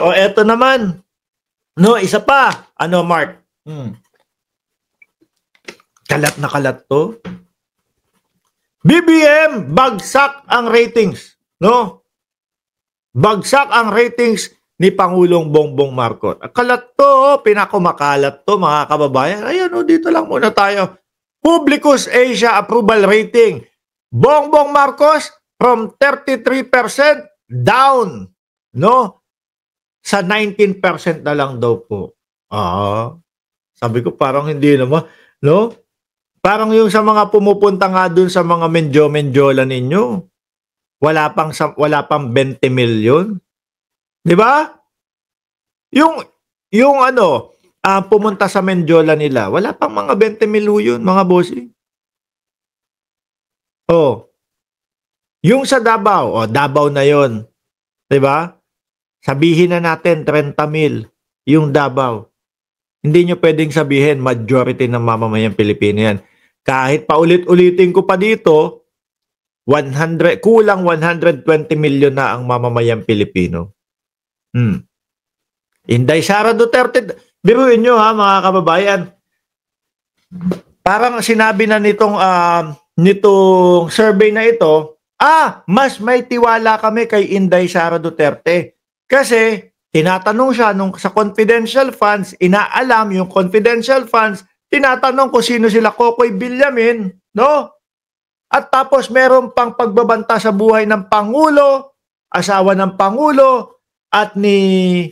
O eto naman. No, isa pa. Ano, Mark? Kalat na kalat to. BBM, bagsak ang ratings. No? Bagsak ang ratings ni Pangulong Bongbong Marcos. Kalat to, pinakumakalat to mga kababayan. Ayan, dito lang muna tayo. Publicus Asia approval rating. Bongbong Marcos from 33% down, no? Sa 19% na lang daw po. Sabi ko parang hindi naman, no? Parang yung sa mga pumupunta nga dun sa mga menjo-menjola ninyo, wala pang 20 milyon. 'Di ba? Yung ano, pumunta sa menjola nila, wala pang mga 20 milyon, mga bossing. Yung sa Davao, Davao na 'yon. 'Di ba? Sabihin na natin 30 mil yung Davao. Hindi nyo pwedeng sabihin majority ng mamamayang Pilipino yan. Kahit paulit-ulitin ko pa dito, kulang 120 million na ang mamamayang Pilipino. Inday Sara Duterte, biruin nyo ha mga kababayan. Parang sinabi na nitong survey na ito, mas may tiwala kami kay Inday Sara Duterte. Kasi tinatanong siya sa confidential funds, inaalam yung confidential funds, tinatanong kung sino sila Kokoy Villamin, no? At tapos meron pang pagbabanta sa buhay ng Pangulo, asawa ng Pangulo, at ni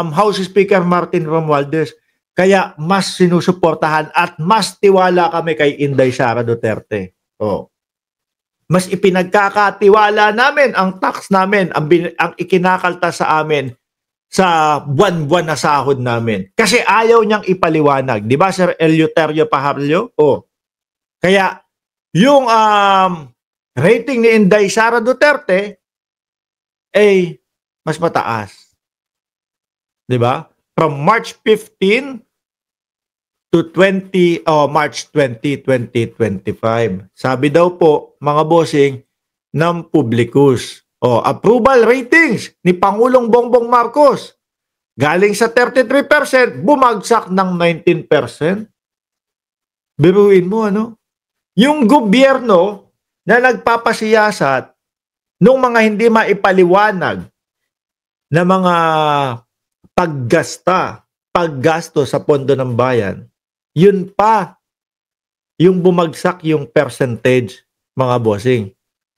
House Speaker Martin Romualdez. Kaya mas sinusuportahan at mas tiwala kami kay Inday Sara Duterte. Mas ipinagkakatiwala namin ang tax namin, ang ikinakalta sa amin sa buwan-buwan na sahod namin. Kasi ayaw niyang ipaliwanag. Di ba, Sir Eleuterio Pajarlo? Kaya, yung rating ni Inday Sara Duterte ay mas mataas. Di ba? From March 15 to March 20, 2025. Sabi daw po, mga bossing, ng Publicus. Approval ratings ni Pangulong Bongbong Marcos. Galing sa 33%, bumagsak ng 19%. Biruin mo, ano? Yung gobyerno na nagpapasiyasat nung mga hindi maipaliwanag na mga paggasto sa pondo ng bayan, yun pa yung bumagsak yung percentage, mga bossing.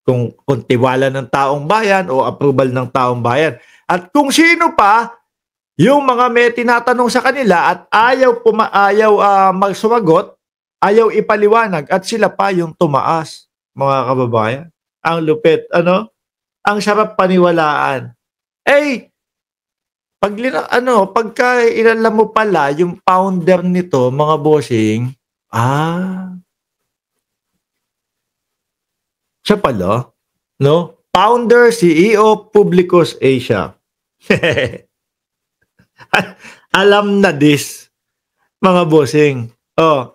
Kung tiwala ng taong bayan o approval ng taong bayan. At kung sino pa yung mga may tinatanong sa kanila at ayaw magsumagot, ayaw ipaliwanag at sila pa yung tumaas, mga kababayan. Ang lupit, ano? Ang sarap paniwalaan. Pagka inalam mo pala yung founder nito, mga bossing, siya pala, no? Founder, CEO, Publicus Asia. Alam na this, mga bossing.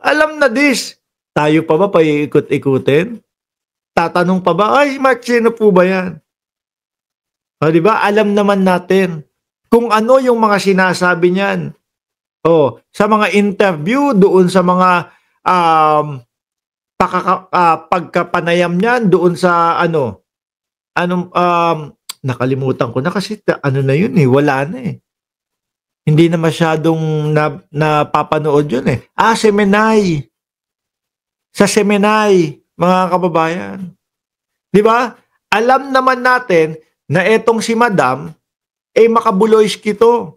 Alam na this. Tayo pa ba paiikot-ikutin? Tatanong pa ba, Mark, sino po ba yan? Di ba? Alam naman natin kung ano yung mga sinasabi niyan. Sa mga interview, doon sa mga pagkapanayam niyan, doon sa nakalimutan ko na kasi na yun wala na Hindi na masyadong napapanood yun Semenay. Sa Semenay, mga kababayan. Di ba? Alam naman natin na etong si Madam, makabuloyski to.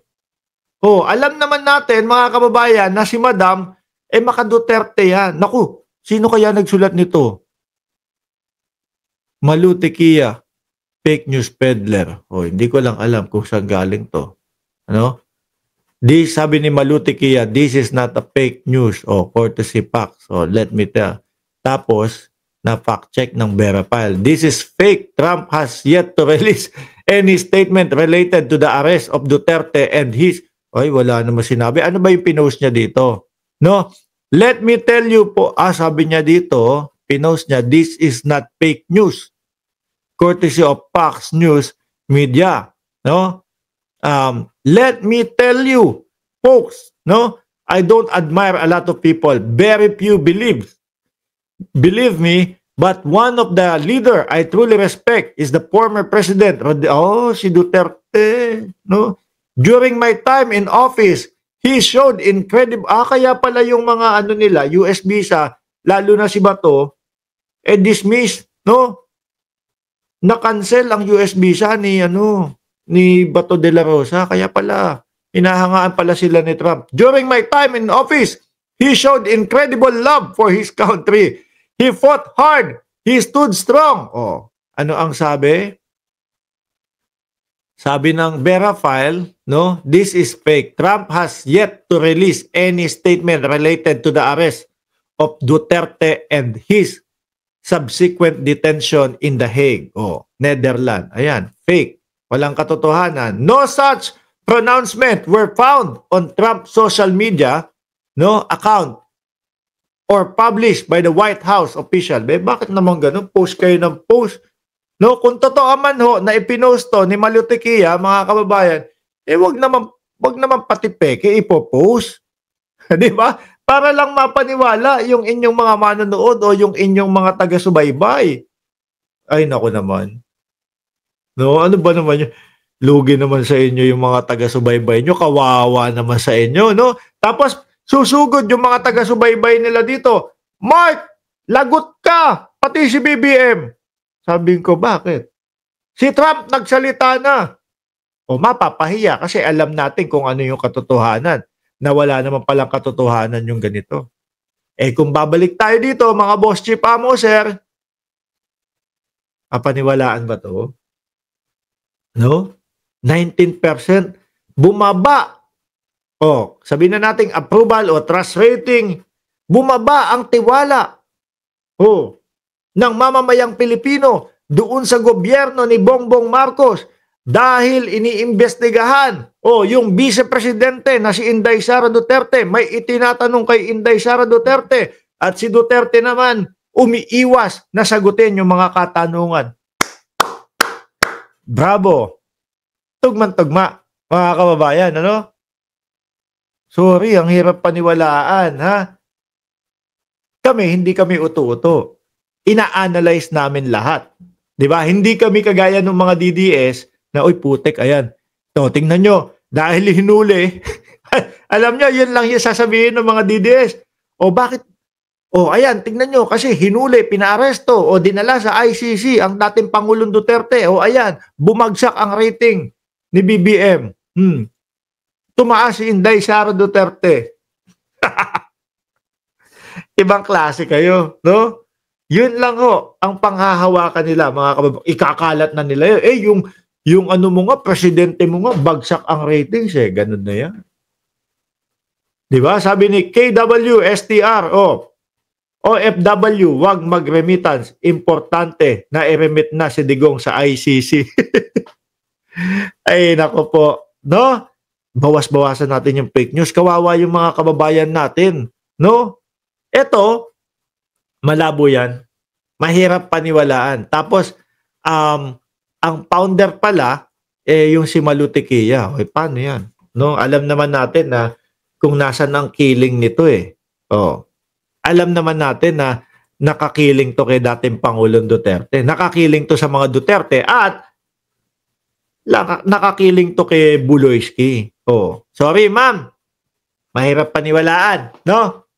Alam naman natin, mga kababayan, na si Madam, maka-Duterte yan. Naku, sino kaya nagsulat nito? Malu Tequia, fake news peddler. Hindi ko lang alam kung saan galing to. Ano? Sabi ni Malu Tequia, this is not a fake news. Courtesy facts. Let me tell. Tapos, na-fact check ng Verifile. This is fake. Trump has yet to release any statement related to the arrest of Duterte and his... wala naman sinabi. Ano ba yung pinost niya dito? No? Let me tell you po, sabi niya dito, pinost niya, this is not fake news. Courtesy of Fox News Media. No? Let me tell you, folks, no, I don't admire a lot of people. Very few believe me, but one of the leader I truly respect is the former president, si Duterte, no? During my time in office, he showed incredible, kaya pala yung mga ano nila, US visa, lalo na si Bato, dismissed, no? Na-cancel ang US visa ni Bato de la Rosa, kaya pala, hinahangaan pala sila ni Trump. During my time in office, he showed incredible love for his country. He fought hard. He stood strong. Ano ang sabi? Sabi ng Vera file, no? This is fake. Trump has yet to release any statement related to the arrest of Duterte and his subsequent detention in The Hague. Netherlands. Ayan, fake. Walang katotohanan. No such pronouncement were found on Trump's social media, no, account or published by the White House official. Bakit naman ganun? Post kayo ng post. No, kung totoo man na ipinost to ni Malutikia, mga kababayan, wag naman pati peke ipopost. 'Di ba? Para lang mapaniwala yung inyong mga manonood o yung inyong mga taga-subaybay. Ay nako naman. No, ano ba naman yun? Lugi naman sa inyo yung mga taga-subaybay nyo, kawawa naman sa inyo, no? Tapos susugod yung mga taga-subaybay nila dito. Mark, lagot ka! Pati si BBM. Sabi ko, bakit? Si Trump nagsalita na. Mapapahiya kasi alam natin kung ano yung katotohanan. Na wala naman palang katotohanan yung ganito. Kung babalik tayo dito, mga boss chief amo, sir, paniwalaan ba to? No? 19% bumaba. Sabihin na nating approval o trust rating, bumaba ang tiwala ng mamamayang Pilipino doon sa gobyerno ni Bongbong Marcos dahil iniimbestigahan yung vice-presidente na si Inday Sara Duterte. May itinatanong kay Inday Sara Duterte at si Duterte naman umiiwas na sagutin yung mga katanungan. Bravo! Tugman-tugma, mga kababayan, ano? Sorry, ang hirap paniwalaan, ha? Hindi kami uto-uto. Ina-analyze namin lahat. 'Di ba? Hindi kami kagaya ng mga DDS na, putek, ayan. Tingnan nyo, dahil hinuli, alam nyo, yun lang yung sasabihin ng mga DDS. Bakit? Ayan, tingnan nyo, kasi hinuli, pinaaresto, dinala sa ICC ang dating Pangulong Duterte. Ayan, bumagsak ang rating ni BBM. Tumaas si Inday Sara Duterte. Ibang klase kayo, no? Yun lang ang panghahawakan nila, mga kababayan. Ikakalat na nila yun. Yung ano mo nga, presidente mo nga, bagsak ang ratings ganun na yan. Diba? Sabi ni KWSTR, OFW, wag mag-remittance. Importante na i-remit na si Digong sa ICC. Ay, nako po. No? Bawas-bawasan natin yung fake news. Kawawa yung mga kababayan natin. No? Ito, malabo yan. Mahirap paniwalaan. Tapos, ang founder pala, yung si Malutikia. Paano yan? No? Alam naman natin na kung nasan ang killing nito Alam naman natin na nakakiling to kay dating Pangulong Duterte. Nakakiling to sa mga Duterte at nakakiling to kay Buloyski. Sorry, ma'am. Mahirap paniwalaan, no?